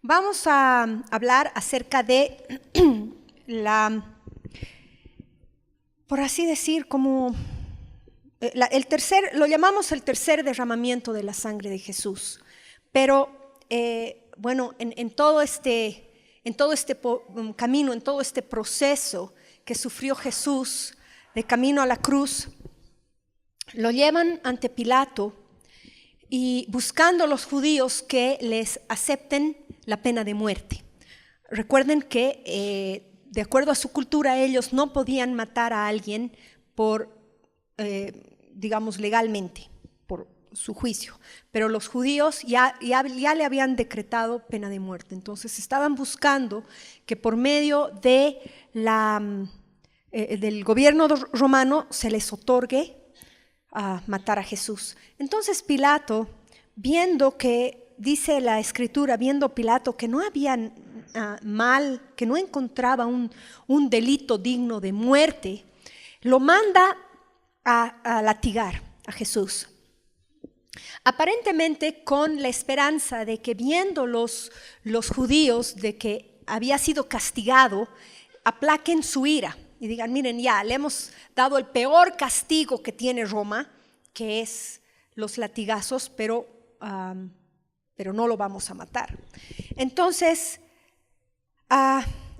Vamos a hablar acerca de por así decir, como lo llamamos el tercer derramamiento de la sangre de Jesús. Pero bueno, en todo este camino, en todo este proceso que sufrió Jesús de camino a la cruz, lo llevan ante Pilato y buscando los judíos que les acepten la pena de muerte. Recuerden que de acuerdo a su cultura ellos no podían matar a alguien por, digamos, legalmente, por su juicio, pero los judíos ya le habían decretado pena de muerte. Entonces estaban buscando que por medio de del gobierno romano se les otorgue a matar a Jesús. Entonces Pilato, viendo que, dice la Escritura, viendo Pilato que no había mal, que no encontraba un delito digno de muerte, lo manda a latigar a Jesús. Aparentemente con la esperanza de que viendo los judíos de que había sido castigado, aplaquen su ira y digan, miren, ya le hemos dado el peor castigo que tiene Roma, que es los latigazos, pero no lo vamos a matar. Entonces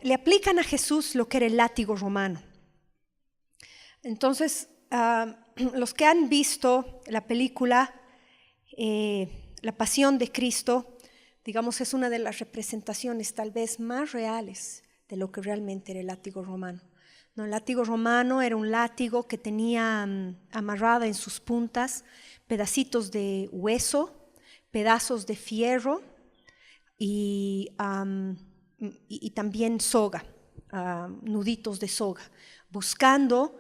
le aplican a Jesús lo que era el látigo romano. Entonces los que han visto la película La Pasión de Cristo, digamos, es una de las representaciones tal vez más reales de lo que realmente era el látigo romano. No, el látigo romano era un látigo que tenía amarrada en sus puntas pedacitos de hueso, pedazos de fierro y también soga, nuditos de soga, buscando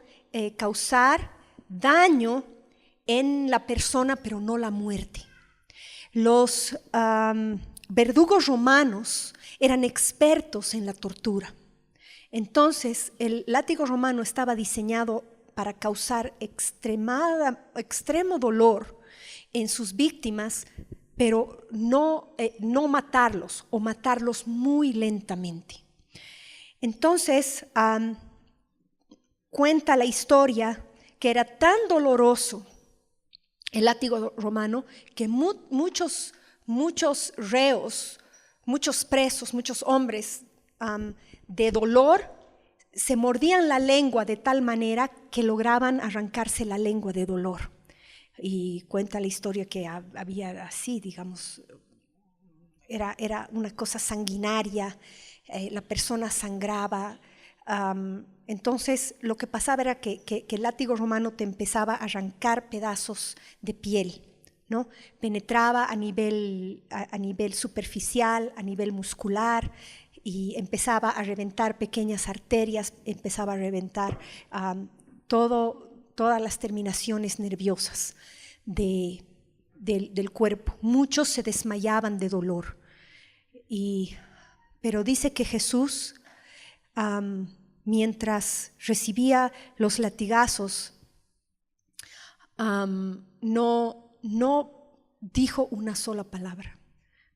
causar daño en la persona, pero no la muerte. Los verdugos romanos eran expertos en la tortura. Entonces, el látigo romano estaba diseñado para causar extremo dolor en sus víctimas, pero no matarlos o matarlos muy lentamente. Entonces, cuenta la historia que era tan doloroso el látigo romano que muchos reos, muchos presos, muchos hombres de dolor se mordían la lengua de tal manera que lograban arrancarse la lengua de dolor. Y cuenta la historia que había así, digamos, era una cosa sanguinaria, la persona sangraba. Entonces lo que pasaba era que el látigo romano te empezaba a arrancar pedazos de piel, ¿no? Penetraba a nivel superficial, a nivel muscular, y empezaba a reventar pequeñas arterias, empezaba a reventar todas las terminaciones nerviosas del cuerpo. Muchos se desmayaban de dolor. Pero dice que Jesús, mientras recibía los latigazos, no dijo una sola palabra,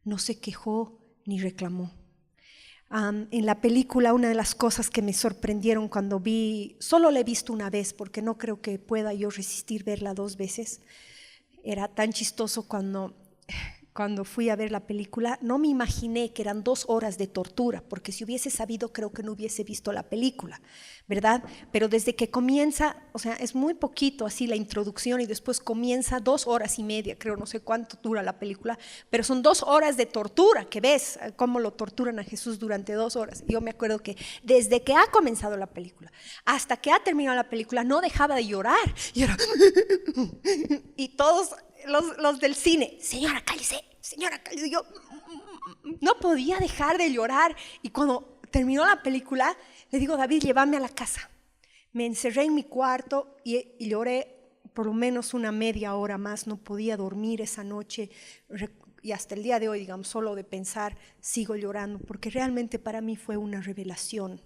no se quejó ni reclamó. En la película, una de las cosas que me sorprendieron cuando vi, solo la he visto una vez porque no creo que pueda yo resistir verla dos veces, era tan chistoso cuando fui a ver la película, no me imaginé que eran 2 horas de tortura, porque si hubiese sabido creo que no hubiese visto la película, ¿verdad? Pero desde que comienza, o sea, es muy poquito así la introducción y después comienza 2 horas y media, creo, no sé cuánto dura la película, pero son 2 horas de tortura, que ves cómo lo torturan a Jesús durante 2 horas. Yo me acuerdo que desde que ha comenzado la película hasta que ha terminado la película no dejaba de llorar. Y todos los del cine, señora, cállese, yo no podía dejar de llorar. Y cuando terminó la película, le digo, David, llévame a la casa. Me encerré en mi cuarto y lloré por lo menos una media hora más. No podía dormir esa noche y hasta el día de hoy, digamos, solo de pensar, sigo llorando, porque realmente para mí fue una revelación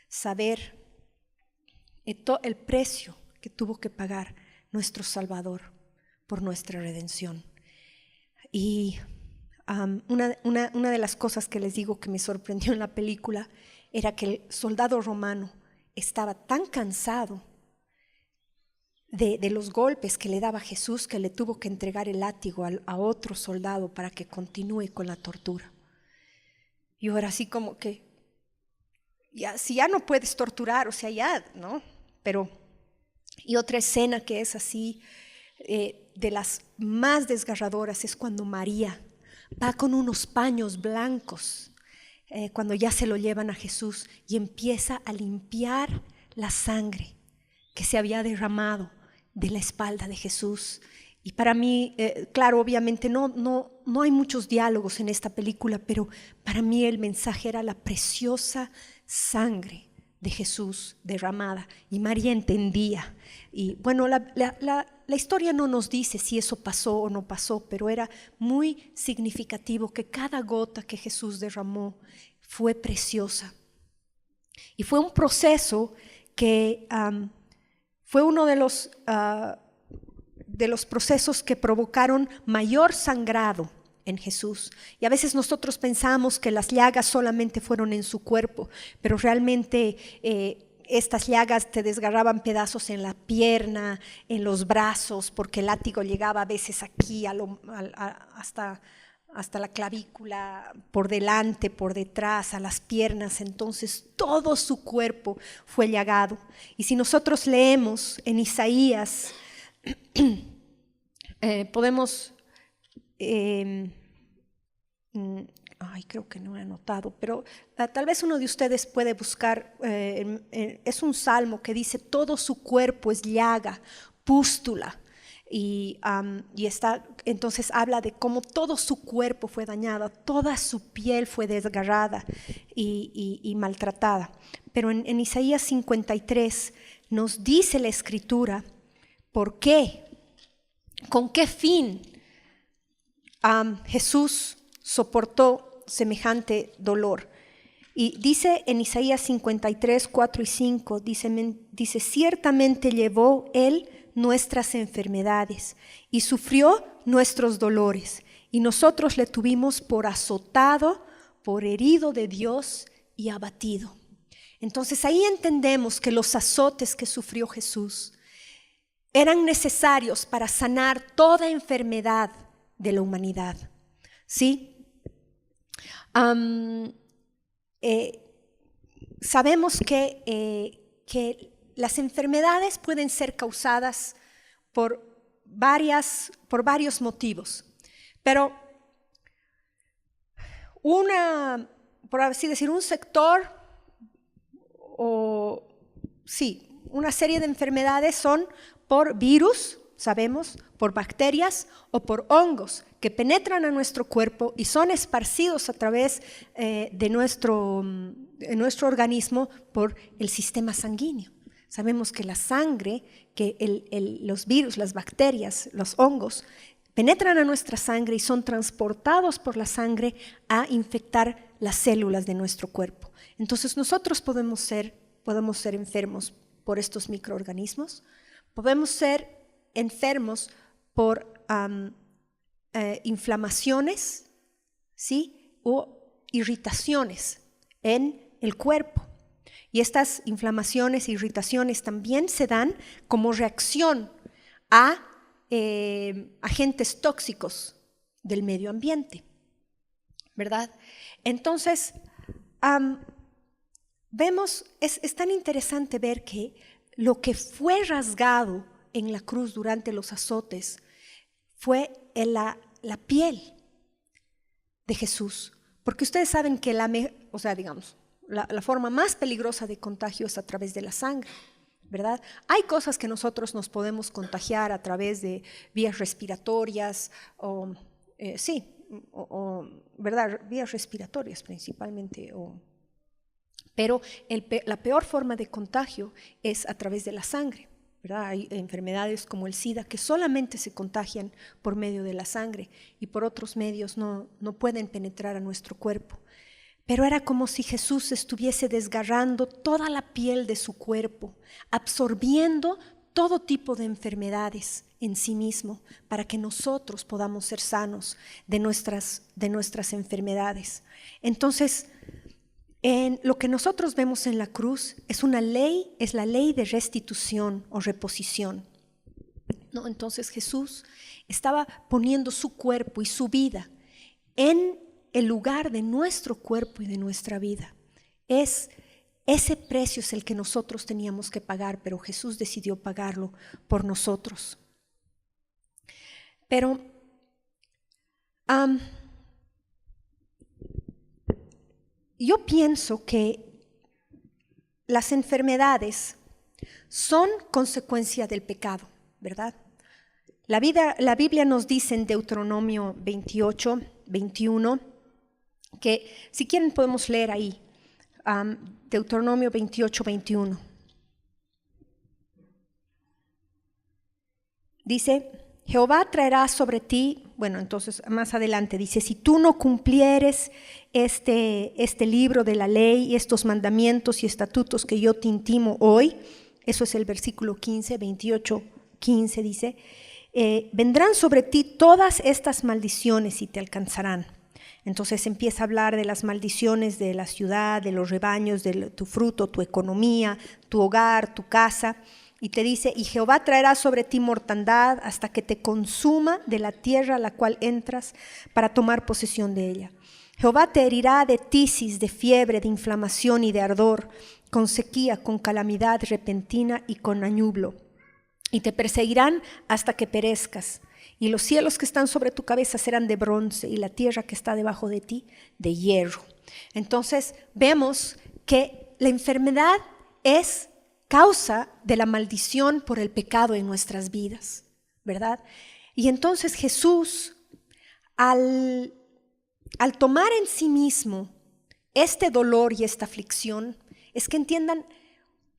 saber el precio que tuvo que pagar nuestro Salvador por nuestra redención. Y una de las cosas que les digo que me sorprendió en la película era que el soldado romano estaba tan cansado de los golpes que le daba Jesús que le tuvo que entregar el látigo a otro soldado para que continúe con la tortura. Y ahora así como que, si ya no puedes torturar, o sea, ya, ¿no? Pero, y otra escena que es así, de las más desgarradoras, es cuando María va con unos paños blancos, cuando ya se lo llevan a Jesús, y empieza a limpiar la sangre que se había derramado de la espalda de Jesús. Y para mí, claro, obviamente no hay muchos diálogos en esta película, pero para mí el mensaje era la preciosa sangre de Jesús derramada, y María entendía. Y bueno, la historia no nos dice si eso pasó o no pasó, pero era muy significativo que cada gota que Jesús derramó fue preciosa. Y fue un proceso que fue uno de los procesos que provocaron mayor sangrado en Jesús. Y a veces nosotros pensamos que las llagas solamente fueron en su cuerpo, pero realmente estas llagas te desgarraban pedazos en la pierna, en los brazos, porque el látigo llegaba a veces aquí hasta la clavícula, por delante, por detrás, a las piernas. Entonces todo su cuerpo fue llagado. Y si nosotros leemos en Isaías, podemos, creo que no he anotado, pero tal vez uno de ustedes puede buscar, es un salmo que dice: todo su cuerpo es llaga, pústula, y entonces habla de cómo todo su cuerpo fue dañado, toda su piel fue desgarrada y maltratada. Pero en Isaías 53 nos dice la Escritura por qué, con qué fin Jesús soportó semejante dolor. Y dice en Isaías 53, 4 y 5, dice: ciertamente llevó él nuestras enfermedades y sufrió nuestros dolores, y nosotros le tuvimos por azotado, por herido de Dios y abatido. Entonces ahí entendemos que los azotes que sufrió Jesús eran necesarios para sanar toda enfermedad de la humanidad, ¿sí? Sabemos que las enfermedades pueden ser causadas por varios motivos, pero por así decir, un sector una serie de enfermedades son por virus, sabemos, por bacterias o por hongos que penetran a nuestro cuerpo y son esparcidos a través de nuestro organismo por el sistema sanguíneo. Sabemos que la sangre, que los virus, las bacterias, los hongos, penetran a nuestra sangre y son transportados por la sangre a infectar las células de nuestro cuerpo. Entonces nosotros podemos ser enfermos por estos microorganismos, podemos ser enfermos por inflamaciones, ¿sí? O irritaciones en el cuerpo. Y estas inflamaciones e irritaciones también se dan como reacción a agentes tóxicos del medio ambiente, ¿verdad? Entonces, vemos, es tan interesante ver que lo que fue rasgado en la cruz durante los azotes fue la piel de Jesús, porque ustedes saben que la forma más peligrosa de contagio es a través de la sangre, ¿verdad? Hay cosas que nosotros nos podemos contagiar a través de vías respiratorias, ¿verdad? Vías respiratorias principalmente, pero la peor forma de contagio es a través de la sangre, ¿verdad? Hay enfermedades como el SIDA que solamente se contagian por medio de la sangre y por otros medios no pueden penetrar a nuestro cuerpo. Pero era como si Jesús estuviese desgarrando toda la piel de su cuerpo, absorbiendo todo tipo de enfermedades en sí mismo para que nosotros podamos ser sanos de nuestras enfermedades. Entonces, en lo que nosotros vemos en la cruz es la ley de restitución o reposición, ¿no? Entonces Jesús estaba poniendo su cuerpo y su vida en el lugar de nuestro cuerpo y de nuestra vida. Ese precio es el que nosotros teníamos que pagar, pero Jesús decidió pagarlo por nosotros. Pero yo pienso que las enfermedades son consecuencia del pecado, ¿verdad? La Biblia nos dice en Deuteronomio 28, 21, que si quieren podemos leer ahí, Deuteronomio 28, 21. Dice, Jehová traerá sobre ti, bueno, entonces más adelante dice, si tú no cumplieres este libro de la ley y estos mandamientos y estatutos que yo te intimo hoy, eso es el versículo 15, 28, 15 dice, vendrán sobre ti todas estas maldiciones y te alcanzarán. Entonces empieza a hablar de las maldiciones de la ciudad, de los rebaños, de tu fruto, tu economía, tu hogar, tu casa. Y te dice, y Jehová traerá sobre ti mortandad hasta que te consuma de la tierra a la cual entras para tomar posesión de ella. Jehová te herirá de tisis, de fiebre, de inflamación y de ardor, con sequía, con calamidad repentina y con añublo. Y te perseguirán hasta que perezcas. Y los cielos que están sobre tu cabeza serán de bronce, y la tierra que está debajo de ti, de hierro. Entonces vemos que la enfermedad es causa de la maldición por el pecado en nuestras vidas, ¿verdad? Y entonces Jesús, al tomar en sí mismo este dolor y esta aflicción, es que entiendan,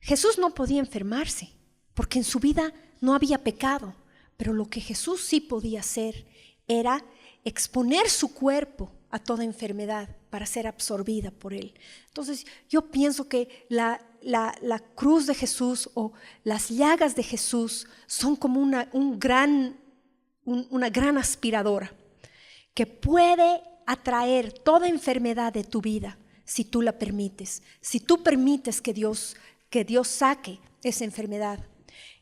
Jesús no podía enfermarse, porque en su vida no había pecado. Pero lo que Jesús sí podía hacer era exponer su cuerpo a toda enfermedad para ser absorbida por él. Entonces yo pienso que la cruz de Jesús o las llagas de Jesús son como una gran aspiradora que puede atraer toda enfermedad de tu vida si tú la permites, si tú permites que Dios saque esa enfermedad.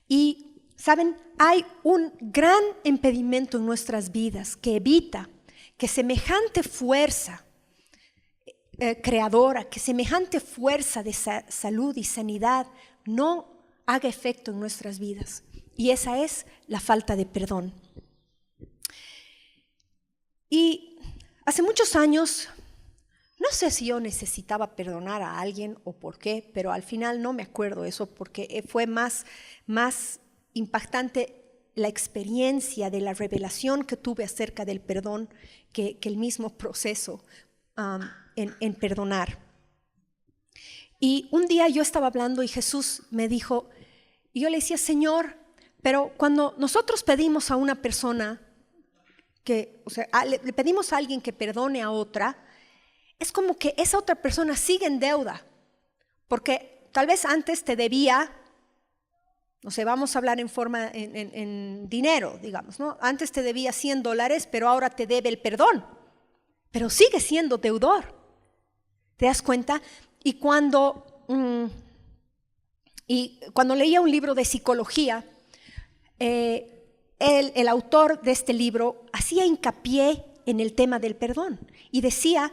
Y ¿saben? Hay un gran impedimento en nuestras vidas que evita que semejante fuerza creadora, que semejante fuerza de salud y sanidad no haga efecto en nuestras vidas. Y esa es la falta de perdón. Y hace muchos años, no sé si yo necesitaba perdonar a alguien o por qué, pero al final no me acuerdo eso porque fue más impactante la experiencia de la revelación que tuve acerca del perdón que el mismo proceso en perdonar. Y un día yo estaba hablando y Jesús me dijo, y yo le decía, Señor, pero cuando nosotros pedimos a una persona le pedimos a alguien que perdone a otra, es como que esa otra persona sigue en deuda, porque tal vez antes te debía. No sé, vamos a hablar en dinero, digamos, ¿no? Antes te debía $100, pero ahora te debe el perdón. Pero sigue siendo deudor. ¿Te das cuenta? Y cuando leía un libro de psicología, el autor de este libro hacía hincapié en el tema del perdón. Y decía,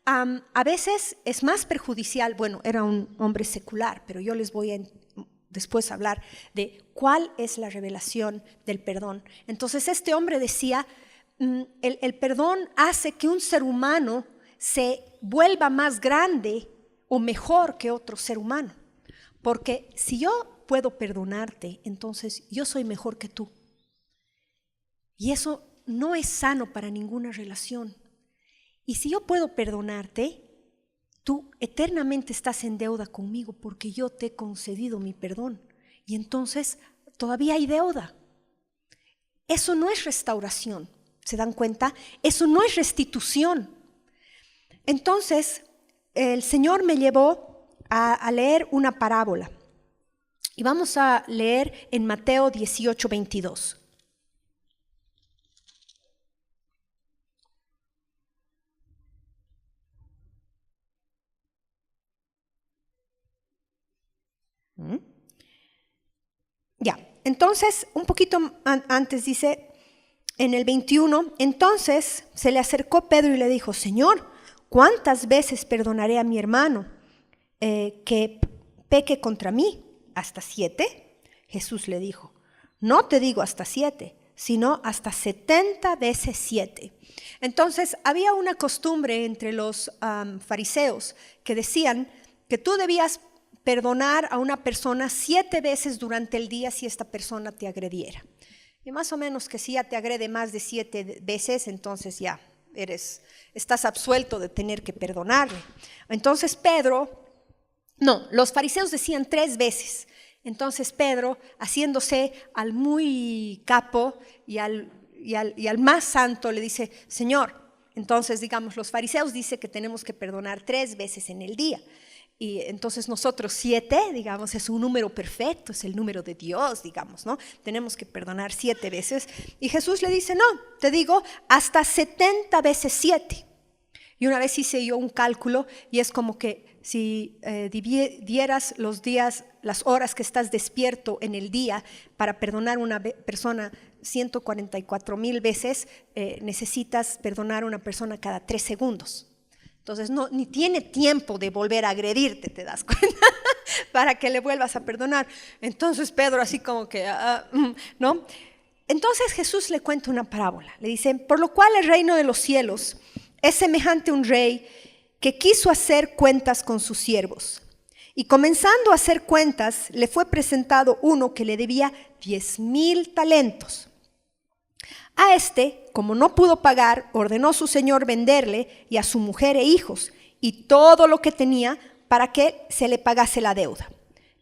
a veces es más perjudicial, bueno, era un hombre secular, pero yo les voy a después hablar de cuál es la revelación del perdón. Entonces este hombre decía, el perdón hace que un ser humano se vuelva más grande o mejor que otro ser humano. Porque si yo puedo perdonarte, entonces yo soy mejor que tú. Y eso no es sano para ninguna relación. Y si yo puedo perdonarte, tú eternamente estás en deuda conmigo porque yo te he concedido mi perdón. Y entonces todavía hay deuda. Eso no es restauración. ¿Se dan cuenta? Eso no es restitución. Entonces el Señor me llevó a leer una parábola. Y vamos a leer en Mateo 18:22. Ya, entonces, un poquito antes dice, en el 21, entonces se le acercó Pedro y le dijo, Señor, ¿cuántas veces perdonaré a mi hermano que peque contra mí? ¿Hasta 7? Jesús le dijo, no te digo hasta 7, sino hasta 70 veces 7. Entonces, había una costumbre entre los fariseos que decían que tú debías perdonar a una persona 7 veces durante el día si esta persona te agrediera. Y más o menos que si ya te agrede más de 7 veces, entonces ya estás absuelto de tener que perdonarle. Entonces los fariseos decían 3 veces. Entonces Pedro, haciéndose al muy capo y al más santo, le dice, Señor, entonces digamos, los fariseos dicen que tenemos que perdonar 3 veces en el día. Y entonces nosotros 7, digamos, es un número perfecto, es el número de Dios, digamos, ¿no? Tenemos que perdonar 7 veces. Y Jesús le dice, no, te digo, hasta 70 veces 7. Y una vez hice yo un cálculo y es como que si dividieras los días, las horas que estás despierto en el día para perdonar a una persona 144,000 veces, necesitas perdonar a una persona cada 3 segundos. Entonces ni tiene tiempo de volver a agredirte, ¿te das cuenta? Para que le vuelvas a perdonar. Entonces Pedro así como que, ¿no? Entonces Jesús le cuenta una parábola. Le dice, por lo cual el reino de los cielos es semejante a un rey que quiso hacer cuentas con sus siervos. Y comenzando a hacer cuentas, le fue presentado uno que le debía 10,000 talentos. A este, como no pudo pagar, ordenó su señor venderle y a su mujer e hijos y todo lo que tenía para que se le pagase la deuda.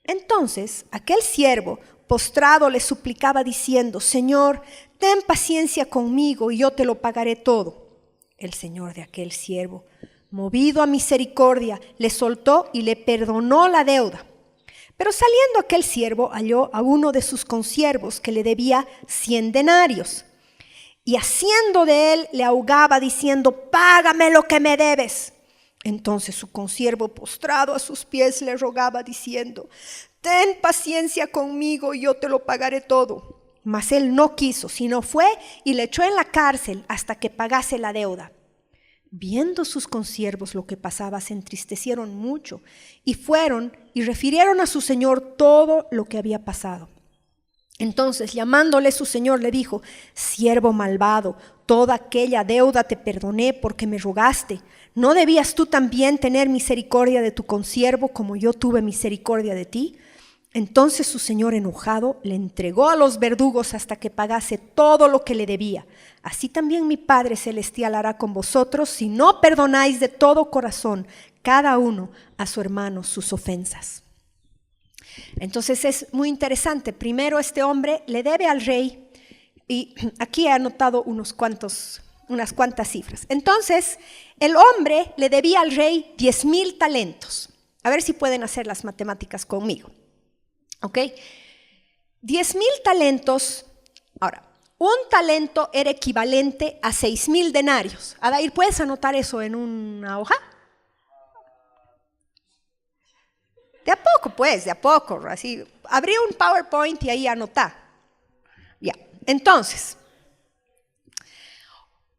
Entonces aquel siervo postrado le suplicaba diciendo, Señor, ten paciencia conmigo y yo te lo pagaré todo. El señor de aquel siervo, movido a misericordia, le soltó y le perdonó la deuda. Pero saliendo aquel siervo halló a uno de sus consiervos que le debía 100 denarios. Y haciendo de él, le ahogaba diciendo, págame lo que me debes. Entonces su consiervo postrado a sus pies le rogaba diciendo, ten paciencia conmigo y yo te lo pagaré todo. Mas él no quiso, sino fue y le echó en la cárcel hasta que pagase la deuda. Viendo sus consiervos lo que pasaba, se entristecieron mucho y fueron y refirieron a su señor todo lo que había pasado. Entonces, llamándole su señor, le dijo, siervo malvado, toda aquella deuda te perdoné porque me rogaste. ¿No debías tú también tener misericordia de tu consiervo como yo tuve misericordia de ti? Entonces su señor, enojado, le entregó a los verdugos hasta que pagase todo lo que le debía. Así también mi Padre Celestial hará con vosotros si no perdonáis de todo corazón cada uno a su hermano sus ofensas. Entonces es muy interesante. Primero este hombre le debe al rey y aquí he anotado unas cuantas cifras. Entonces el hombre le debía al rey 10,000 talentos. A ver si pueden hacer las matemáticas conmigo. ¿Ok? 10,000 talentos. Ahora, un talento era equivalente a 6,000 denarios. Adair, ¿puedes anotar eso en una hoja? De a poco, así. Abrí un PowerPoint y ahí anotá. Ya, entonces,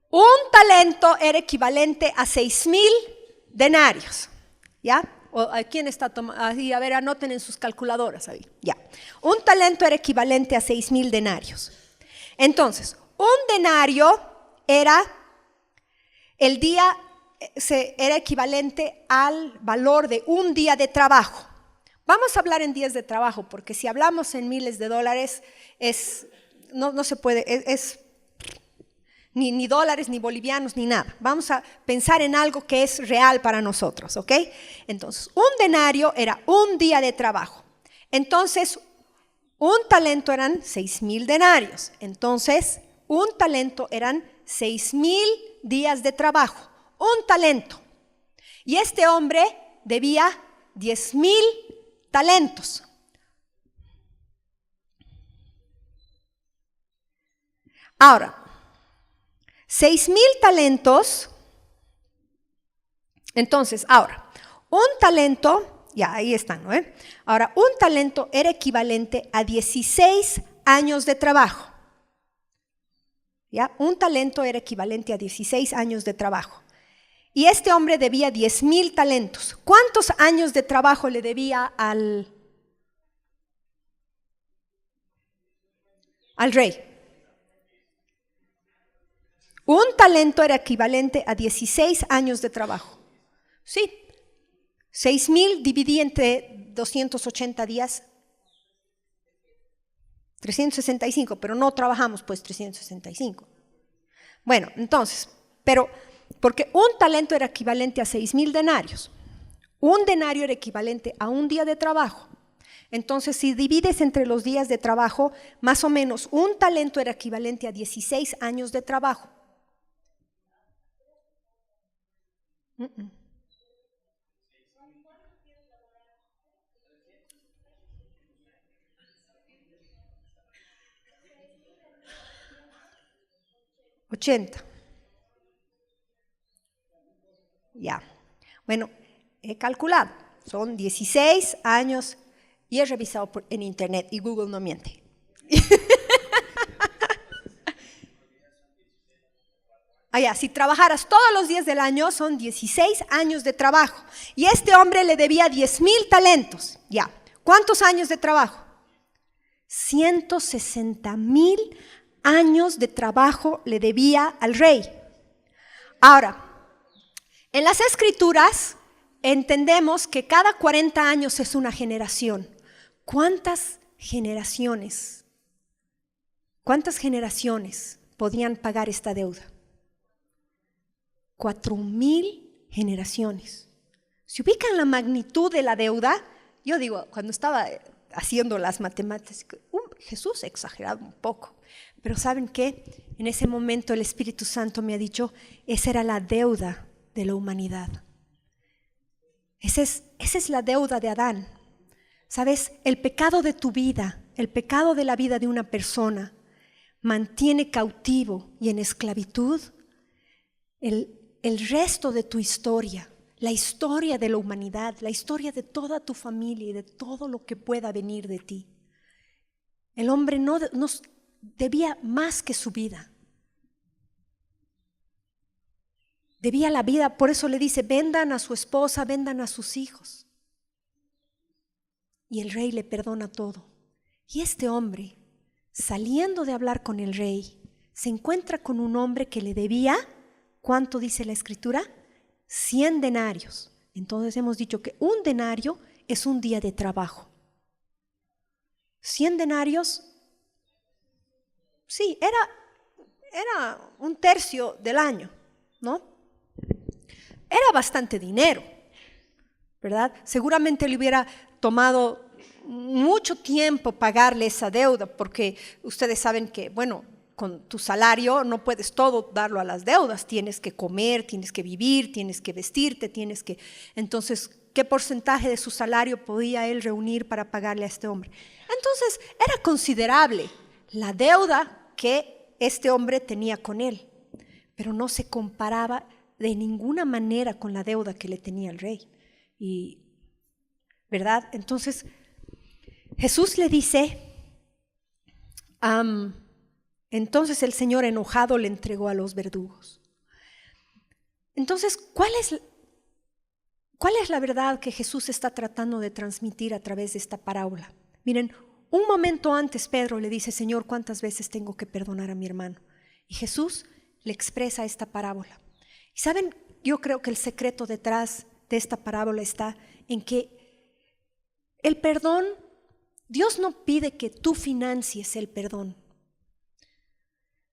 un talento era equivalente a 6,000 denarios. ¿Ya? ¿Quién está tomando? A ver, anoten en sus calculadoras ahí. Ya. Un talento era equivalente a 6,000 denarios. Entonces, un denario era equivalente al valor de un día de trabajo. Vamos a hablar en días de trabajo, porque si hablamos en miles de dólares, no se puede, ni dólares, ni bolivianos, ni nada. Vamos a pensar en algo que es real para nosotros, ¿ok? Entonces, un denario era un día de trabajo. Entonces, un talento eran 6,000 denarios. Entonces, un talento eran 6,000 días de trabajo. Un talento. Y este hombre debía 10,000 talentos. Ahora, 6,000 talentos. Entonces, ahora, un talento, ya ahí están, ¿no? Ahora, un talento era equivalente a 16 años de trabajo. ¿Ya? Un talento era equivalente a 16 años de trabajo. Y este hombre debía 10,000 talentos. ¿Cuántos años de trabajo le debía al rey? Un talento era equivalente a 16 años de trabajo. Sí, 6,000 dividí entre 280 días, 365, pero no trabajamos pues 365. Bueno, entonces, pero porque un talento era equivalente a 6,000 denarios. Un denario era equivalente a un día de trabajo. Entonces, si divides entre los días de trabajo, más o menos un talento era equivalente a 16 años de trabajo. 80. Ya. Bueno, he calculado. Son 16 años y he revisado en internet y Google no miente. Si trabajaras todos los días del año son 16 años de trabajo. Y este hombre le debía 10,000 talentos. Ya. ¿Cuántos años de trabajo? 160,000 años de trabajo le debía al rey. Ahora, en las Escrituras entendemos que cada 40 años es una generación. ¿Cuántas generaciones podían pagar esta deuda? 4,000 generaciones. ¿Se ubican la magnitud de la deuda? Yo digo, cuando estaba haciendo las matemáticas, Jesús ha exagerado un poco. Pero ¿saben qué? En ese momento el Espíritu Santo me ha dicho, esa era la deuda de la humanidad. Esa es la deuda de Adán. ¿Sabes? El pecado de tu vida, el pecado de la vida de una persona, mantiene cautivo y en esclavitud el resto de tu historia, la historia de la humanidad, la historia de toda tu familia y de todo lo que pueda venir de ti. El hombre no debía más que su vida. Debía la vida, por eso le dice, vendan a su esposa, vendan a sus hijos. Y el rey le perdona todo. Y este hombre, saliendo de hablar con el rey, se encuentra con un hombre que le debía, ¿cuánto dice la Escritura? 100 denarios. Entonces hemos dicho que un denario es un día de trabajo. 100 denarios, sí, era un tercio del año, ¿no? Era bastante dinero, ¿verdad? Seguramente le hubiera tomado mucho tiempo pagarle esa deuda, porque ustedes saben que, bueno, con tu salario no puedes todo darlo a las deudas, tienes que comer, tienes que vivir, tienes que vestirte, entonces, ¿qué porcentaje de su salario podía él reunir para pagarle a este hombre? Entonces, era considerable la deuda que este hombre tenía con él, pero no se comparaba de ninguna manera con la deuda que le tenía el rey. ¿Verdad? Entonces, Jesús le dice, entonces el Señor enojado le entregó a los verdugos. Entonces, ¿cuál es la verdad que Jesús está tratando de transmitir a través de esta parábola? Miren, un momento antes Pedro le dice, Señor, ¿cuántas veces tengo que perdonar a mi hermano? Y Jesús le expresa esta parábola. Y saben, yo creo que el secreto detrás de esta parábola está en que el perdón, Dios no pide que tú financies el perdón.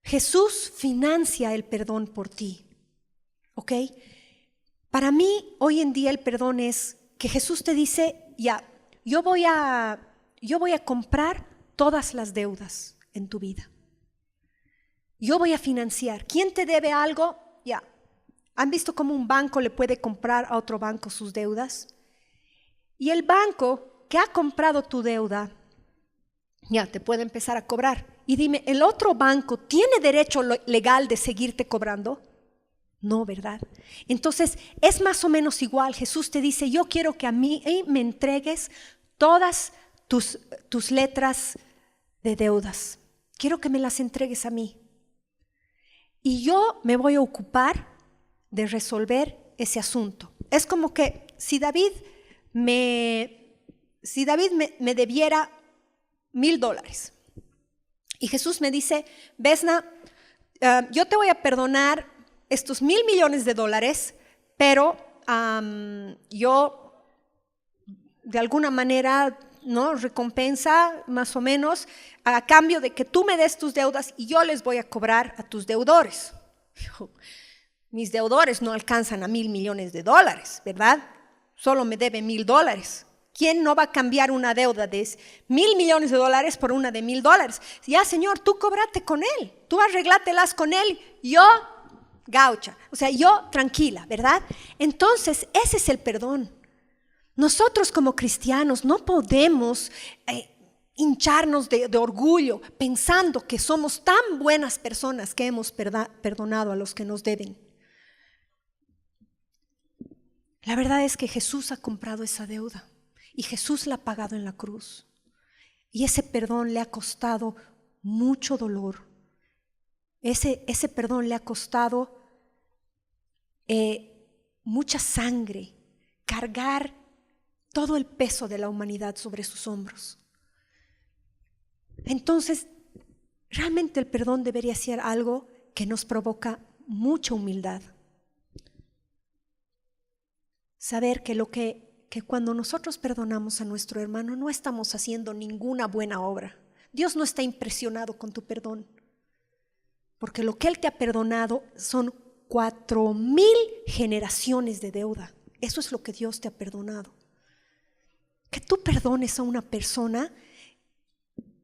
Jesús financia el perdón por ti, ¿ok? Para mí, hoy en día el perdón es que Jesús te dice, ya, yo voy a comprar todas las deudas en tu vida. Yo voy a financiar. ¿Quién te debe algo? Ya. ¿Han visto cómo un banco le puede comprar a otro banco sus deudas? Y el banco que ha comprado tu deuda ya te puede empezar a cobrar. Y dime, ¿el otro banco tiene derecho legal de seguirte cobrando? No, ¿verdad? Entonces es más o menos igual. Jesús te dice, yo quiero que a mí me entregues todas tus letras de deudas. Quiero que me las entregues a mí. Y yo me voy a ocupar de resolver ese asunto. Es como que si David me debiera $1,000 y Jesús me dice, Vesna, yo te voy a perdonar estos $1,000,000,000, pero yo de alguna manera, ¿no?, recompensa más o menos a cambio de que tú me des tus deudas y yo les voy a cobrar a tus deudores. Mis deudores no alcanzan a $1,000,000,000, ¿verdad? Solo me debe $1,000. ¿Quién no va a cambiar una deuda de $1,000,000,000 por una de $1,000? Ya, Señor, tú cóbrate con él, tú arreglátelas con él, yo gaucha, o sea, yo tranquila, ¿verdad? Entonces, ese es el perdón. Nosotros como cristianos no podemos hincharnos de orgullo pensando que somos tan buenas personas que hemos perdonado a los que nos deben. La verdad es que Jesús ha comprado esa deuda y Jesús la ha pagado en la cruz. Y ese perdón le ha costado mucho dolor. Ese perdón le ha costado mucha sangre, cargar todo el peso de la humanidad sobre sus hombros. Entonces, realmente el perdón debería ser algo que nos provoca mucha humildad. Saber que cuando nosotros perdonamos a nuestro hermano no estamos haciendo ninguna buena obra. Dios no está impresionado con tu perdón, porque lo que Él te ha perdonado son 4,000 generaciones de deuda. Eso es lo que Dios te ha perdonado. Que tú perdones a una persona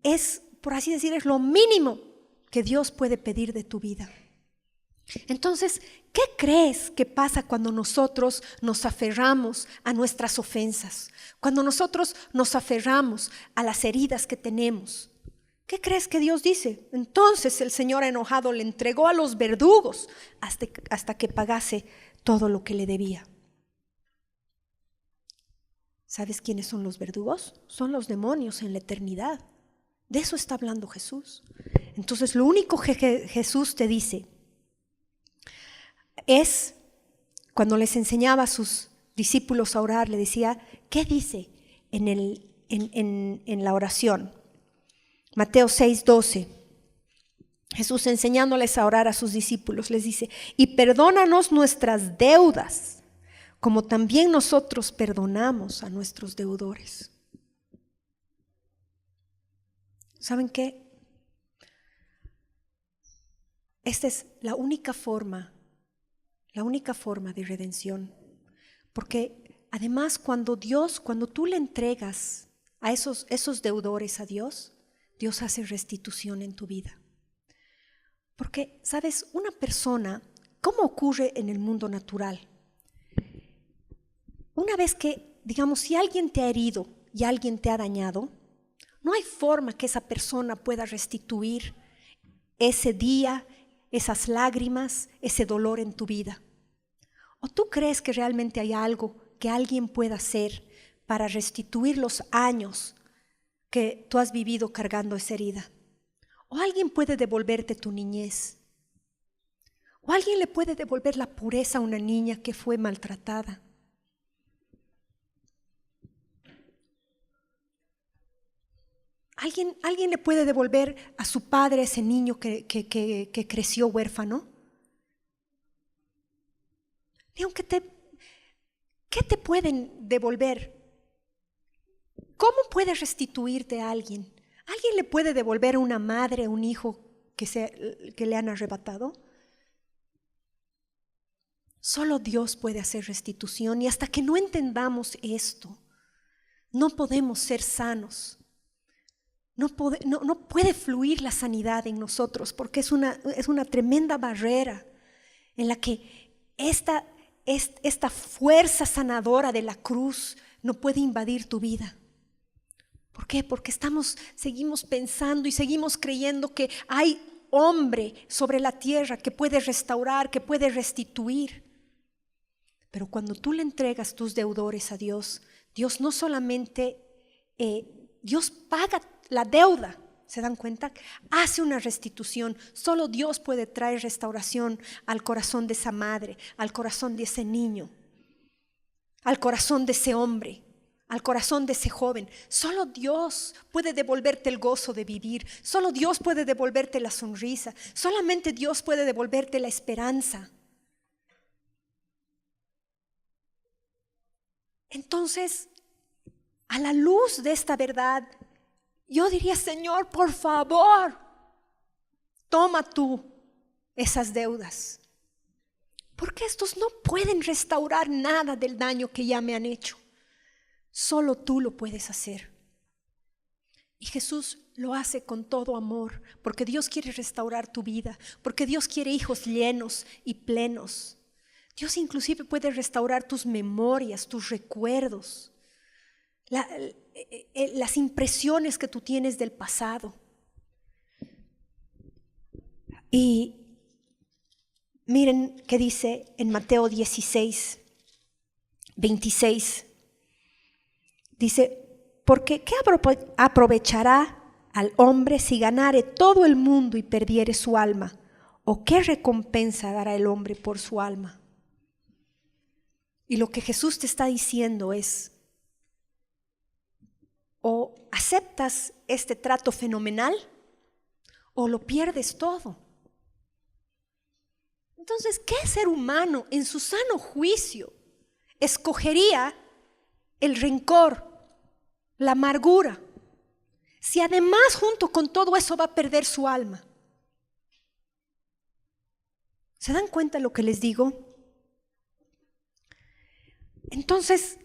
es, por así decir, es lo mínimo que Dios puede pedir de tu vida. Entonces, ¿qué crees que pasa cuando nosotros nos aferramos a nuestras ofensas? Cuando nosotros nos aferramos a las heridas que tenemos. ¿Qué crees que Dios dice? Entonces el Señor enojado le entregó a los verdugos hasta que pagase todo lo que le debía. ¿Sabes quiénes son los verdugos? Son los demonios en la eternidad. De eso está hablando Jesús. Entonces lo único que Jesús te dice es, cuando les enseñaba a sus discípulos a orar, le decía, ¿qué dice en la oración? Mateo 6:12, Jesús enseñándoles a orar a sus discípulos, les dice, y perdónanos nuestras deudas, como también nosotros perdonamos a nuestros deudores. ¿Saben qué? Esta es la única forma de redención. Porque además cuando tú le entregas a esos deudores a Dios, Dios hace restitución en tu vida. Porque, ¿sabes? Una persona, ¿cómo ocurre en el mundo natural? Una vez que, digamos, si alguien te ha herido y alguien te ha dañado, no hay forma que esa persona pueda restituir ese día, esas lágrimas, ese dolor en tu vida. ¿O tú crees que realmente hay algo que alguien pueda hacer para restituir los años que tú has vivido cargando esa herida? ¿O alguien puede devolverte tu niñez? ¿O alguien le puede devolver la pureza a una niña que fue maltratada? ¿Alguien le puede devolver a su padre a ese niño que creció huérfano? Y aunque ¿qué te pueden devolver? ¿Cómo puedes restituirte a alguien? ¿Alguien le puede devolver a una madre, a un hijo que le han arrebatado? Solo Dios puede hacer restitución, y hasta que no entendamos esto, no podemos ser sanos. No puede fluir la sanidad en nosotros, porque es una tremenda barrera en la que esta fuerza sanadora de la cruz no puede invadir tu vida. ¿Por qué? Porque seguimos pensando y seguimos creyendo que hay hombre sobre la tierra que puede restaurar, que puede restituir. Pero cuando tú le entregas tus deudores a Dios, Dios no solamente, Dios paga la deuda, ¿se dan cuenta? Hace una restitución. Solo Dios puede traer restauración al corazón de esa madre, al corazón de ese niño, al corazón de ese hombre, al corazón de ese joven. Solo Dios puede devolverte el gozo de vivir. Solo Dios puede devolverte la sonrisa. Solamente Dios puede devolverte la esperanza. Entonces, a la luz de esta verdad, yo diría, Señor, por favor, toma tú esas deudas. Porque estos no pueden restaurar nada del daño que ya me han hecho. Solo tú lo puedes hacer. Y Jesús lo hace con todo amor, porque Dios quiere restaurar tu vida, porque Dios quiere hijos llenos y plenos. Dios inclusive puede restaurar tus memorias, tus recuerdos, las impresiones que tú tienes del pasado. Y miren qué dice en Mateo 16, 26. Dice, porque ¿qué aprovechará al hombre si ganare todo el mundo y perdiere su alma? ¿O qué recompensa dará el hombre por su alma? Y lo que Jesús te está diciendo es, o aceptas este trato fenomenal o lo pierdes todo. Entonces, ¿qué ser humano en su sano juicio escogería el rencor, la amargura, si además junto con todo eso va a perder su alma? ¿Se dan cuenta lo que les digo? Entonces,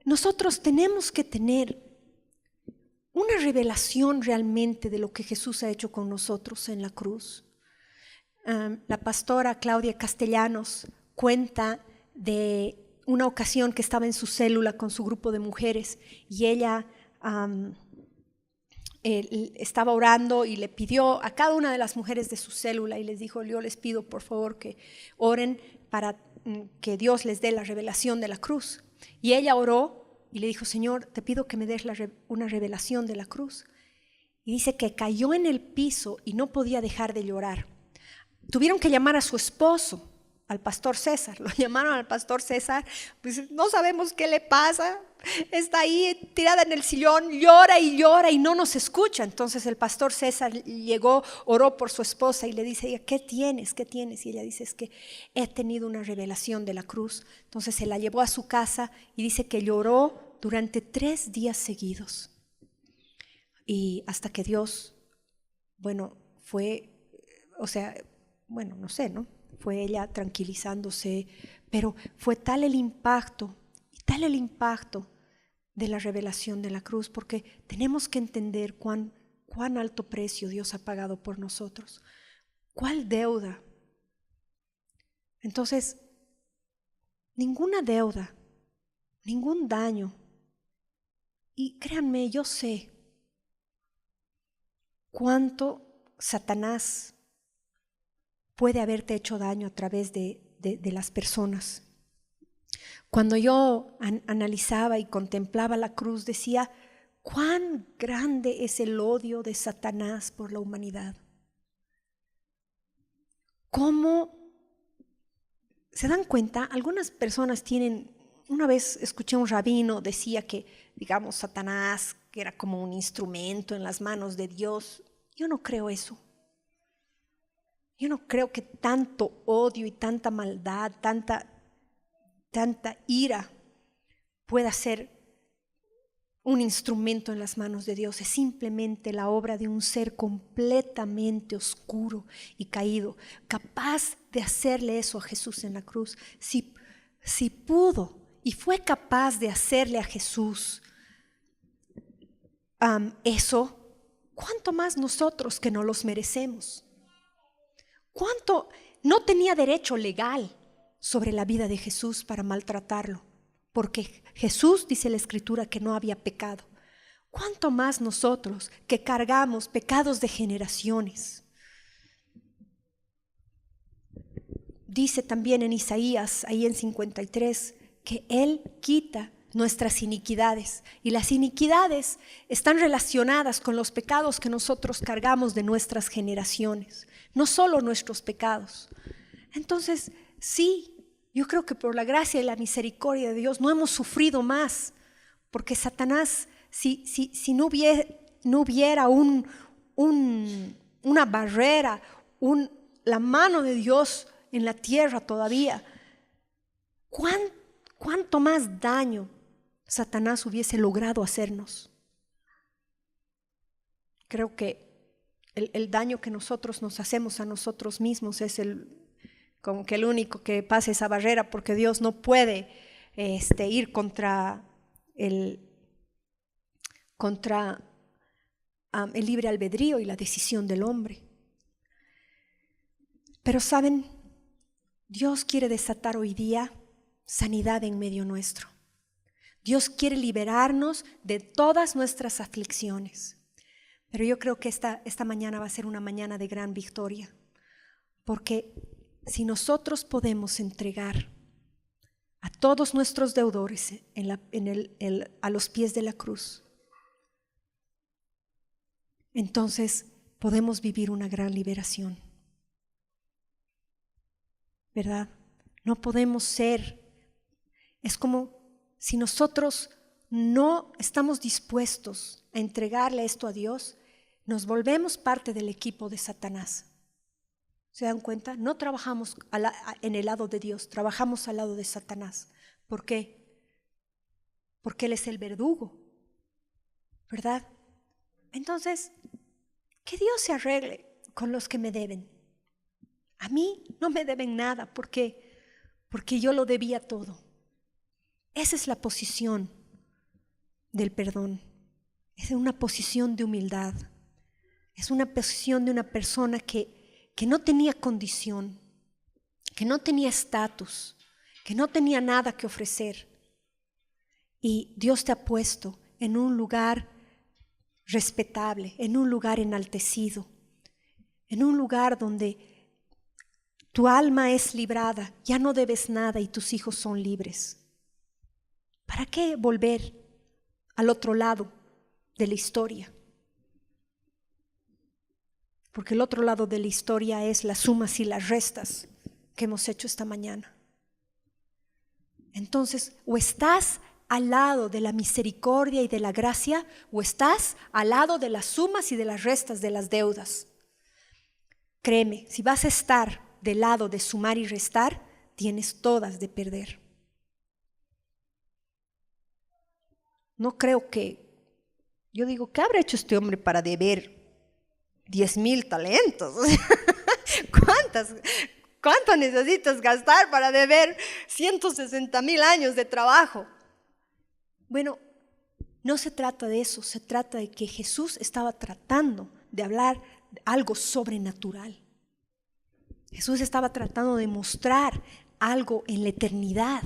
nosotros tenemos que tener una revelación realmente de lo que Jesús ha hecho con nosotros en la cruz. La pastora Claudia Castellanos cuenta de una ocasión que estaba en su célula con su grupo de mujeres y ella estaba orando y le pidió a cada una de las mujeres de su célula y les dijo, yo les pido por favor que oren para que Dios les dé la revelación de la cruz. Y ella oró y le dijo, Señor, te pido que me des una revelación de la cruz. Y dice que cayó en el piso y no podía dejar de llorar. Tuvieron que llamar a su esposo, al pastor César. Lo llamaron al pastor César, pues no sabemos qué le pasa. Está ahí tirada en el sillón, llora y no nos escucha. Entonces el pastor César llegó, oró por su esposa y le dice, ¿qué tienes? ¿Qué tienes? Y ella dice, es que he tenido una revelación de la cruz. Entonces se la llevó a su casa y dice que lloró durante 3 días seguidos. Y hasta que Dios, no sé, ¿no? Fue ella tranquilizándose, pero fue tal el impacto de la revelación de la cruz, porque tenemos que entender cuán alto precio Dios ha pagado por nosotros, cuál deuda. Entonces, ninguna deuda, ningún daño, y créanme, yo sé cuánto Satanás puede haberte hecho daño a través de las personas. Cuando yo analizaba y contemplaba la cruz, decía, cuán grande es el odio de Satanás por la humanidad. ¿Cómo se dan cuenta? Algunas personas una vez escuché a un rabino, decía que, digamos, Satanás, que era como un instrumento en las manos de Dios. Yo no creo eso. Yo no creo que tanto odio y tanta maldad, tanta ira pueda ser un instrumento en las manos de Dios. Es simplemente la obra de un ser completamente oscuro y caído, capaz de hacerle eso a Jesús en la cruz. Si pudo y fue capaz de hacerle a Jesús eso, ¿cuánto más nosotros que no los merecemos? ¿Cuánto no tenía derecho legal sobre la vida de Jesús para maltratarlo? Porque Jesús, dice la Escritura, que no había pecado. ¿Cuánto más nosotros que cargamos pecados de generaciones? Dice también en Isaías, ahí en 53, que Él quita nuestras iniquidades. Y las iniquidades están relacionadas con los pecados que nosotros cargamos de nuestras generaciones, no solo nuestros pecados. Entonces, sí, yo creo que por la gracia y la misericordia de Dios no hemos sufrido más, porque Satanás, si no hubiera una barrera, la mano de Dios en la tierra todavía, ¿cuánto más daño Satanás hubiese logrado hacernos? Creo que el daño que nosotros nos hacemos a nosotros mismos es como que el único que pasa esa barrera, porque Dios no puede ir contra el libre albedrío y la decisión del hombre. Pero saben, Dios quiere desatar hoy día sanidad en medio nuestro. Dios quiere liberarnos de todas nuestras aflicciones. Pero yo creo que esta mañana va a ser una mañana de gran victoria, porque si nosotros podemos entregar a todos nuestros deudores a los pies de la cruz, entonces podemos vivir una gran liberación, ¿verdad? No podemos ser, es como si nosotros no estamos dispuestos a entregarle esto a Dios, nos volvemos parte del equipo de Satanás. ¿Se dan cuenta? No trabajamos en el lado de Dios, trabajamos al lado de Satanás. ¿Por qué? Porque Él es el verdugo, ¿verdad? Entonces, que Dios se arregle con los que me deben. A mí no me deben nada, porque yo lo debía todo. Esa es la posición del perdón. Es una posición de humildad. Es una posición de una persona que no tenía condición, que no tenía estatus, que no tenía nada que ofrecer. Y Dios te ha puesto en un lugar respetable, en un lugar enaltecido, en un lugar donde tu alma es librada, ya no debes nada y tus hijos son libres. ¿Para qué volver al otro lado de la historia? Porque el otro lado de la historia es las sumas y las restas que hemos hecho esta mañana. Entonces, o estás al lado de la misericordia y de la gracia, o estás al lado de las sumas y de las restas de las deudas. Créeme, si vas a estar del lado de sumar y restar, tienes todas de perder. No creo yo digo, ¿qué habrá hecho este hombre para deber 10,000 talentos? ¿Cuánto necesitas gastar para deber 160,000 años de trabajo? Bueno, no se trata de eso, se trata de que Jesús estaba tratando de hablar algo sobrenatural. Jesús estaba tratando de mostrar algo en la eternidad.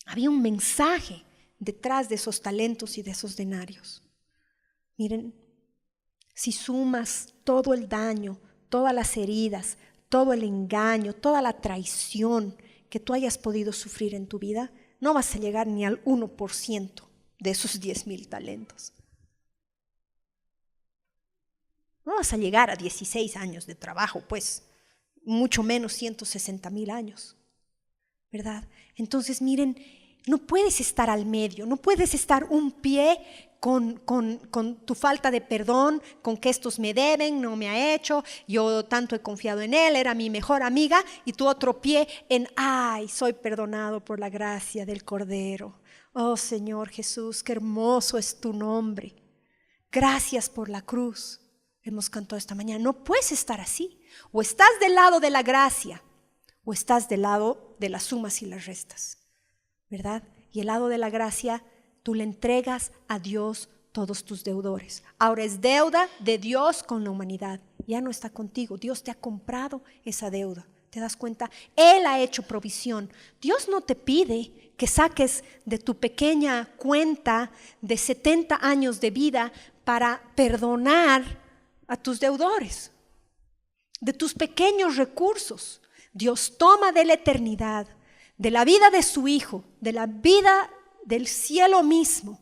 Había un mensaje detrás de esos talentos y de esos denarios. Miren, si sumas todo el daño, todas las heridas, todo el engaño, toda la traición que tú hayas podido sufrir en tu vida, no vas a llegar ni al 1% de esos 10,000 talentos. No vas a llegar a 16 años de trabajo, pues, mucho menos 160,000 años, ¿verdad? Entonces, miren, no puedes estar al medio, no puedes estar un pie con tu falta de perdón, con que estos me deben, no me ha hecho, yo tanto he confiado en él, era mi mejor amiga, y tu otro pie en, ay, soy perdonado por la gracia del Cordero. Oh Señor Jesús, qué hermoso es tu nombre. Gracias por la cruz. Hemos cantado esta mañana. No puedes estar así. O estás del lado de la gracia, o estás del lado de las sumas y las restas, ¿verdad? Y el lado de la gracia, tú le entregas a Dios todos tus deudores. Ahora es deuda de Dios con la humanidad. Ya no está contigo. Dios te ha comprado esa deuda. ¿Te das cuenta? Él ha hecho provisión. Dios no te pide que saques de tu pequeña cuenta de 70 años de vida para perdonar a tus deudores, de tus pequeños recursos. Dios toma de la eternidad, de la vida de su Hijo, de la vida del cielo mismo,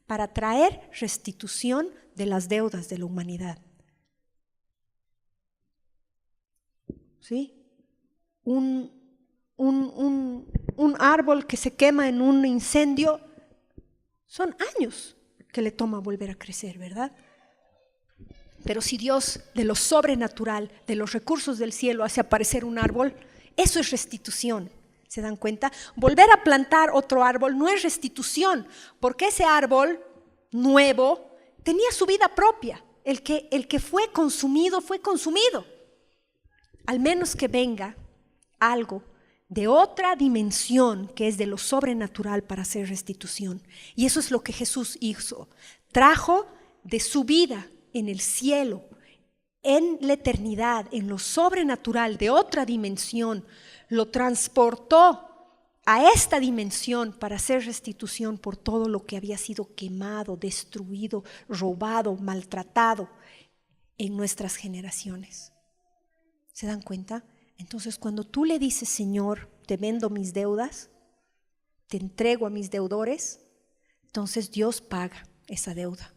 para traer restitución de las deudas de la humanidad. ¿Sí? Un árbol que se quema en un incendio, son años que le toma volver a crecer, ¿verdad? Pero si Dios de lo sobrenatural, de los recursos del cielo hace aparecer un árbol, eso es restitución. ¿Se dan cuenta? Volver a plantar otro árbol no es restitución, porque ese árbol nuevo tenía su vida propia. El que fue consumido, fue consumido. Al menos que venga algo de otra dimensión que es de lo sobrenatural para hacer restitución. Y eso es lo que Jesús hizo. Trajo de su vida en el cielo, en la eternidad, en lo sobrenatural de otra dimensión, lo transportó a esta dimensión para hacer restitución por todo lo que había sido quemado, destruido, robado, maltratado en nuestras generaciones. ¿Se dan cuenta? Entonces, cuando tú le dices, Señor, te vendo mis deudas, te entrego a mis deudores, entonces Dios paga esa deuda.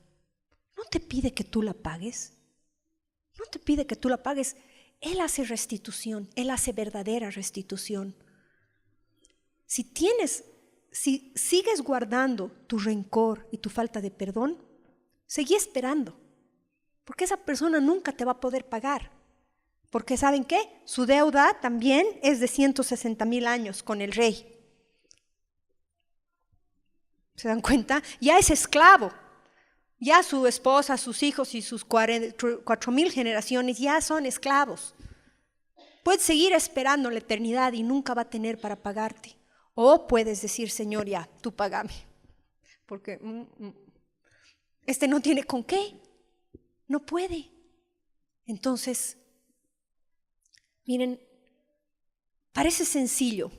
No te pide que tú la pagues. No te pide que tú la pagues. Él hace restitución. Él hace verdadera restitución. Si sigues guardando tu rencor y tu falta de perdón, seguí esperando. Porque esa persona nunca te va a poder pagar. Porque ¿saben qué? Su deuda también es de 160,000 años con el rey. ¿Se dan cuenta? Ya es esclavo. Ya su esposa, sus hijos y sus 4,000 generaciones ya son esclavos. Puedes seguir esperando la eternidad y nunca va a tener para pagarte. O puedes decir, Señor, ya, tú págame. Porque este no tiene con qué. No puede. Entonces, miren, parece sencillo,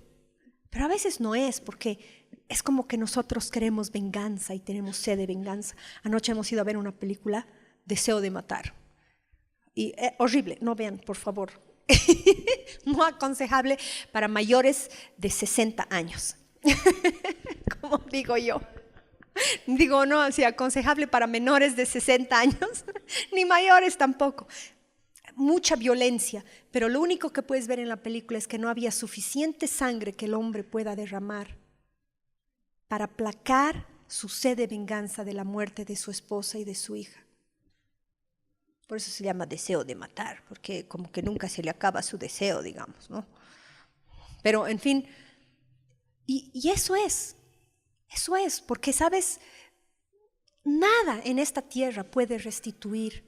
pero a veces no es, porque es como que nosotros queremos venganza y tenemos sed de venganza. Anoche hemos ido a ver una película, Deseo de matar. Y horrible, no vean, por favor. No aconsejable para mayores de 60 años. Como digo yo. Digo, no, así aconsejable para menores de 60 años, ni mayores tampoco. Mucha violencia, pero lo único que puedes ver en la película es que no había suficiente sangre que el hombre pueda derramar para aplacar su sed de venganza de la muerte de su esposa y de su hija. Por eso se llama deseo de matar, porque como que nunca se le acaba su deseo, digamos, ¿no? Pero, en fin, y eso es, porque, ¿sabes? Nada en esta tierra puede restituir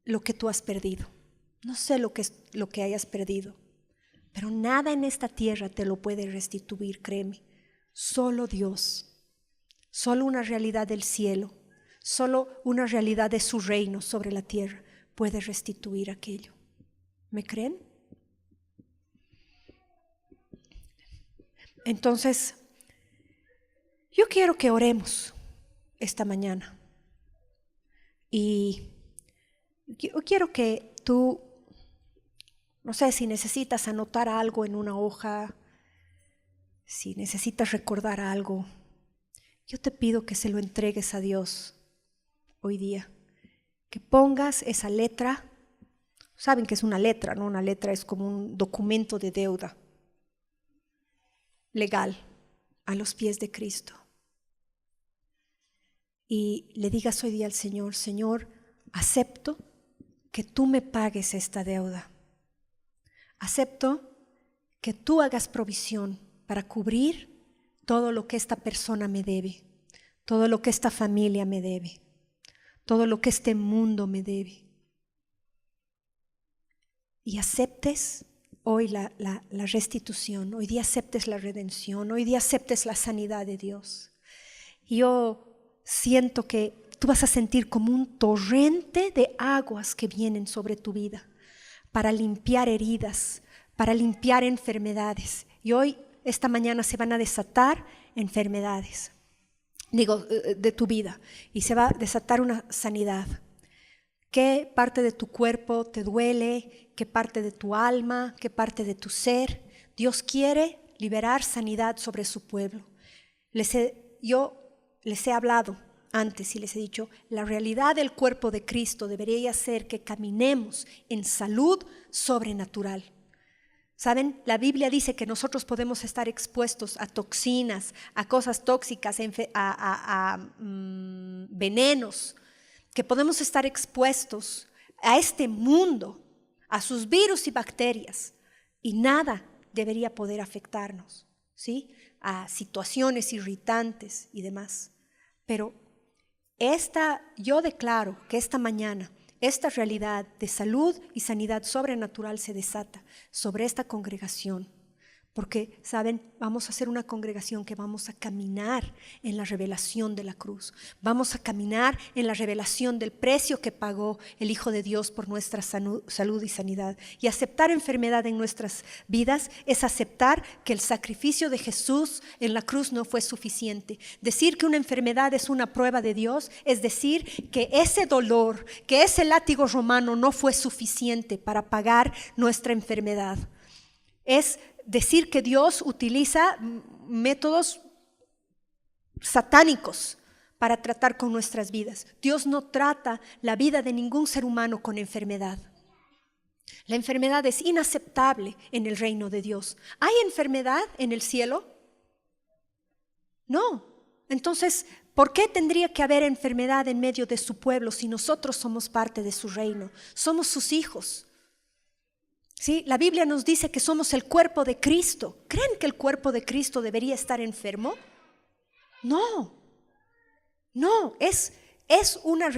lo que tú has perdido. No sé lo que hayas perdido, pero nada en esta tierra te lo puede restituir, créeme. Solo Dios, solo una realidad del cielo, solo una realidad de su reino sobre la tierra puede restituir aquello. ¿Me creen? Entonces, yo quiero que oremos esta mañana. Y yo quiero que tú, no sé si necesitas anotar algo en una hoja, si necesitas recordar algo, yo te pido que se lo entregues a Dios hoy día. Que pongas esa letra. Saben que es una letra, ¿no? Una letra es como un documento de deuda legal a los pies de Cristo. Y le digas hoy día al Señor, Señor, acepto que tú me pagues esta deuda. Acepto que tú hagas provisión para cubrir todo lo que esta persona me debe, todo lo que esta familia me debe, todo lo que este mundo me debe. Y aceptes hoy la restitución, hoy día aceptes la redención, hoy día aceptes la sanidad de Dios. Y yo siento que tú vas a sentir como un torrente de aguas que vienen sobre tu vida para limpiar heridas, para limpiar enfermedades. Y hoy esta mañana se van a desatar enfermedades, de tu vida, y se va a desatar una sanidad. ¿Qué parte de tu cuerpo te duele? ¿Qué parte de tu alma? ¿Qué parte de tu ser? Dios quiere liberar sanidad sobre su pueblo. Yo les he hablado antes y les he dicho, la realidad del cuerpo de Cristo debería ser que caminemos en salud sobrenatural. ¿Saben? La Biblia dice que nosotros podemos estar expuestos a toxinas, a cosas tóxicas, a venenos, que podemos estar expuestos a este mundo, a sus virus y bacterias, y nada debería poder afectarnos, ¿sí? A situaciones irritantes y demás. Pero yo declaro que esta mañana esta realidad de salud y sanidad sobrenatural se desata sobre esta congregación, porque, ¿saben? Vamos a ser una congregación que vamos a caminar en la revelación de la cruz. Vamos a caminar en la revelación del precio que pagó el Hijo de Dios por nuestra salud y sanidad. Y aceptar enfermedad en nuestras vidas es aceptar que el sacrificio de Jesús en la cruz no fue suficiente. Decir que una enfermedad es una prueba de Dios es decir que ese dolor, que ese látigo romano no fue suficiente para pagar nuestra enfermedad. Es decir que Dios utiliza métodos satánicos para tratar con nuestras vidas. Dios no trata la vida de ningún ser humano con enfermedad. La enfermedad es inaceptable en el reino de Dios. ¿Hay enfermedad en el cielo? No. Entonces, ¿por qué tendría que haber enfermedad en medio de su pueblo si nosotros somos parte de su reino? Somos sus hijos. ¿Sí? La Biblia nos dice que somos el cuerpo de Cristo. ¿Creen que el cuerpo de Cristo debería estar enfermo? No, es una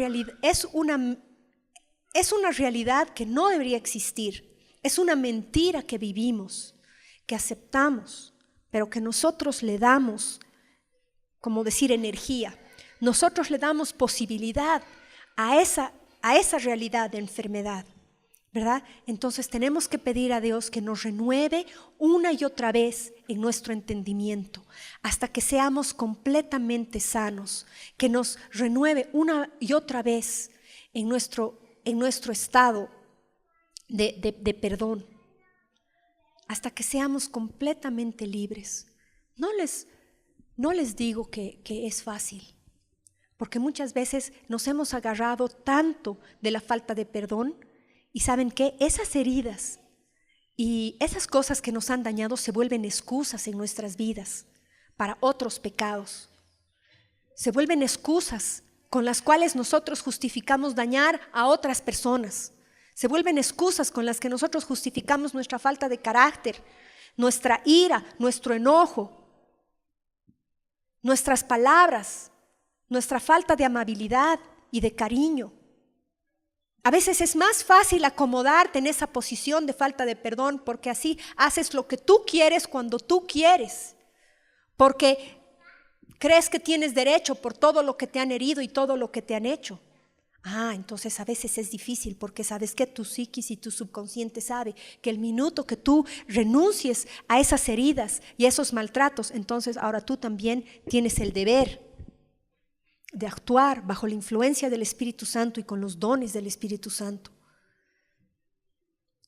realidad que no debería existir. Es una mentira que vivimos, que aceptamos, pero que nosotros le damos, como decir, energía. Nosotros le damos posibilidad a esa realidad de enfermedad. ¿Verdad? Entonces tenemos que pedir a Dios que nos renueve una y otra vez en nuestro entendimiento hasta que seamos completamente sanos, que nos renueve una y otra vez en nuestro estado de perdón, hasta que seamos completamente libres. No les digo que es fácil, porque muchas veces nos hemos agarrado tanto de la falta de perdón. Y ¿saben qué? Esas heridas y esas cosas que nos han dañado se vuelven excusas en nuestras vidas para otros pecados. Se vuelven excusas con las cuales nosotros justificamos dañar a otras personas. Se vuelven excusas con las que nosotros justificamos nuestra falta de carácter, nuestra ira, nuestro enojo, nuestras palabras, nuestra falta de amabilidad y de cariño. A veces es más fácil acomodarte en esa posición de falta de perdón porque así haces lo que tú quieres cuando tú quieres, porque crees que tienes derecho por todo lo que te han herido y todo lo que te han hecho. Entonces a veces es difícil porque sabes que tu psiquis y tu subconsciente sabe que el minuto que tú renuncies a esas heridas y a esos maltratos, entonces ahora tú también tienes el deber de actuar bajo la influencia del Espíritu Santo y con los dones del Espíritu Santo.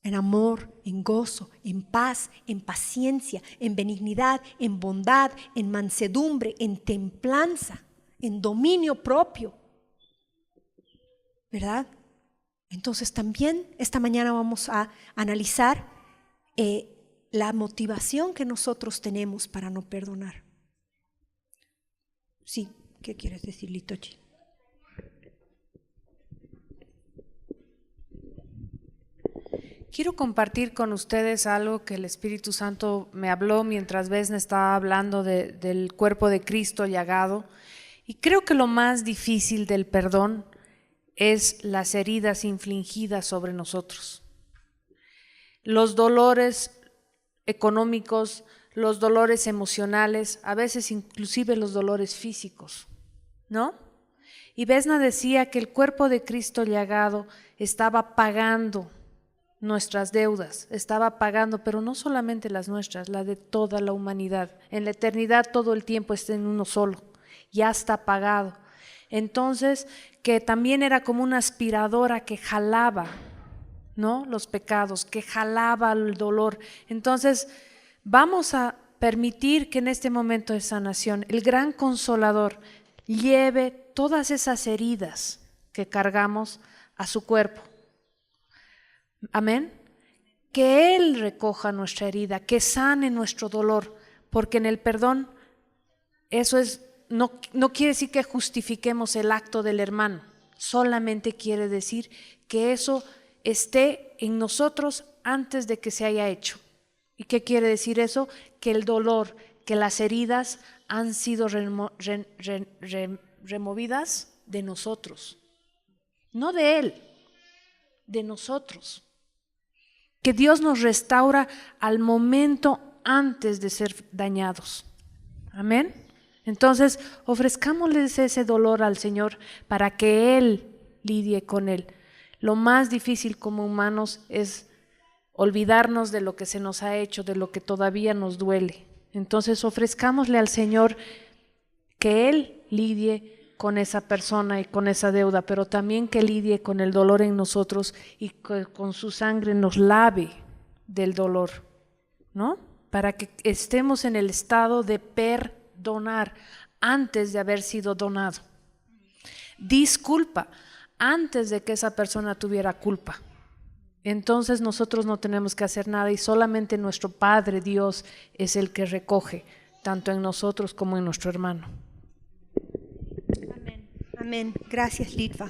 En amor, en gozo, en paz, en paciencia, en benignidad, en bondad, en mansedumbre, en templanza, en dominio propio. ¿Verdad? Entonces también esta mañana vamos a analizar la motivación que nosotros tenemos para no perdonar. Sí. ¿Qué quieres decir, Litochi? Quiero compartir con ustedes algo que el Espíritu Santo me habló mientras Vesna estaba hablando del cuerpo de Cristo llagado. Y creo que lo más difícil del perdón es las heridas infligidas sobre nosotros. Los dolores económicos, los dolores emocionales, a veces inclusive los dolores físicos, ¿no? Y Vesna decía que el cuerpo de Cristo llagado estaba pagando nuestras deudas, estaba pagando, pero no solamente las nuestras, la de toda la humanidad. En la eternidad todo el tiempo está en uno solo, ya está pagado. Entonces, que también era como una aspiradora que jalaba, ¿no?, los pecados, que jalaba el dolor. Entonces, vamos a permitir que en este momento de sanación el gran Consolador lleve todas esas heridas que cargamos a su cuerpo. Amén. Que Él recoja nuestra herida, que sane nuestro dolor, porque en el perdón eso es, no quiere decir que justifiquemos el acto del hermano, solamente quiere decir que eso esté en nosotros antes de que se haya hecho. ¿Y qué quiere decir eso? Que el dolor, que las heridas han sido removidas de nosotros, no de Él, de nosotros. Que Dios nos restaura al momento antes de ser dañados. Amén. Entonces, ofrezcámosles ese dolor al Señor para que Él lidie con él. Lo más difícil como humanos es olvidarnos de lo que se nos ha hecho, de lo que todavía nos duele. Entonces, ofrezcámosle al Señor que Él lidie con esa persona y con esa deuda, pero también que lidie con el dolor en nosotros y que con su sangre nos lave del dolor, ¿no? Para que estemos en el estado de perdonar antes de haber sido donado. Disculpa antes de que esa persona tuviera culpa. Entonces nosotros no tenemos que hacer nada y solamente nuestro Padre Dios es el que recoge, tanto en nosotros como en nuestro hermano. Amén. Gracias, Litva.